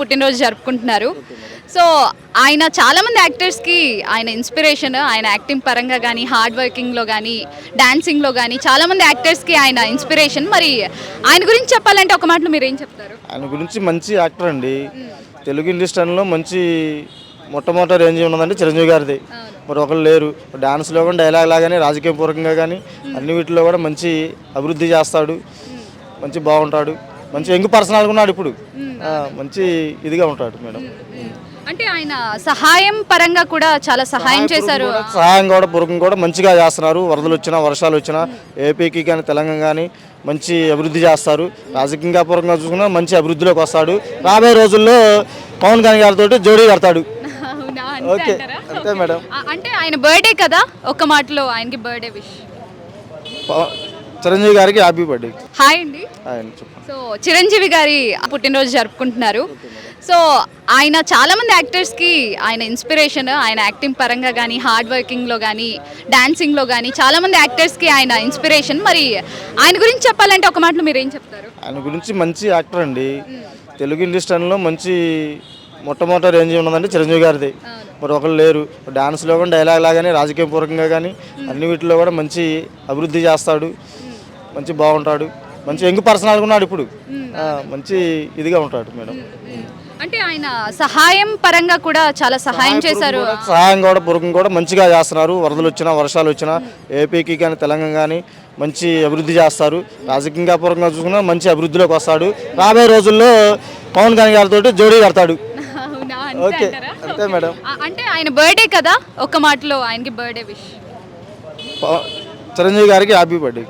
పుట్టినరోజు జరుపుకుంటున్నారు. సో ఆయన చాలామంది యాక్టర్స్కి ఆయన ఇన్స్పిరేషన్. ఆయన యాక్టింగ్ పరంగా కానీ, హార్డ్ వర్కింగ్లో కానీ, డాన్సింగ్లో కానీ చాలామంది యాక్టర్స్కి ఆయన ఇన్స్పిరేషన్. మరి ఆయన గురించి చెప్పాలంటే ఒక మాటలో మీరు ఏం చెప్తారు? ఆయన గురించి మంచి యాక్టర్ అండి. తెలుగు ఇండస్ట్రీలో మంచి మొట్టమొదటి రేంజ్ ఉన్నదంటే చిరంజీవి గారిది. మరి ఒకరు లేరు. డాన్స్లో కానీ, డైలాగ్ లాగానే, రాజకీయ పూర్వకంగా కానీ అన్ని వీటిలో కూడా మంచి అభివృద్ధి చేస్తాడు. మంచి బాగుంటాడు. మంచి యంగ్ పర్సనాల్గా ఉన్నాడు ఇప్పుడు. మంచి ఇదిగా ఉంటాడు మేడం. అంటే ఆయన సహాయం పరంగా కూడా చాలా సహాయం చేశారు. సహాయం కూడా పూర్వకం కూడా మంచిగా చేస్తున్నారు. వరదలు వచ్చినా, వర్షాలు వచ్చినా ఏపీకి కానీ, తెలంగాణ కానీ మంచి అభివృద్ధి చేస్తారు. రాజకీయంగా పూర్వకంగా చూసుకున్నా మంచి అభివృద్ధిలోకి వస్తాడు. రాబోయే రోజుల్లో పవన్ కళ్యాణ్ గారితో జోడీ కడతాడు. ఓకే, అంతే మేడం. అంటే ఆయన బర్త్డే కదా, ఒక్క మాటలో ఆయనకి బర్త్డే విష్. చిరంజీవి గారికి హ్యాపీ బర్త్డే. హాయ్ అండి. సో చిరంజీవి గారి పుట్టినరోజు జరుపుకుంటున్నారు. సో ఆయన చాలామంది యాక్టర్స్కి ఆయన ఇన్స్పిరేషన్. ఆయన యాక్టింగ్ పరంగా కానీ, హార్డ్ వర్కింగ్లో కానీ, డాన్సింగ్లో కానీ చాలామంది యాక్టర్స్కి ఆయన ఇన్స్పిరేషన్. మరి ఆయన గురించి చెప్పాలంటే ఒక మాటలో మీరు ఏం చెప్తారు? ఆయన గురించి మంచి యాక్టర్ అండి. తెలుగు ఇండస్ట్రీలో మంచి మొట్టమొదటి రేంజ్ ఉన్నదంటే చిరంజీవి గారిది. మరి ఒకరు లేరు. డాన్స్లో కానీ, డైలాగ్ లాగానే, రాజకీయ పూర్వకంగా కానీ అన్ని వీటిలో కూడా మంచి అభివృద్ధి చేస్తాడు. మంచి బాగుంటాడు. మంచి యంగ్ పర్సనాల్గా ఉన్నాడు ఇప్పుడు. మంచి ఇదిగా ఉంటాడు మేడం. అంటే ఆయన సహాయం పరంగా కూడా చాలా సహాయం చేశారు. సహాయం కూడా పూర్వకం కూడా మంచిగా చేస్తున్నారు. వరదలు వచ్చినా, వర్షాలు వచ్చినా ఏపీకి కానీ, తెలంగాణ కానీ మంచి అభివృద్ధి చేస్తారు. రాజకీయంగా పూర్వకంగా చూసుకున్నా మంచి అభివృద్ధిలోకి వస్తాడు. రాబోయే రోజుల్లో పవన్ కళ్యాణ్ గారితో జోడీ కడతాడు. ఓకే, అంతే మేడం. అంటే ఆయన బర్త్డే కదా, ఒక్క మాటలో ఆయనకి బర్త్డే విష్. చిరంజీవి గారికి హ్యాపీ బర్త్డే.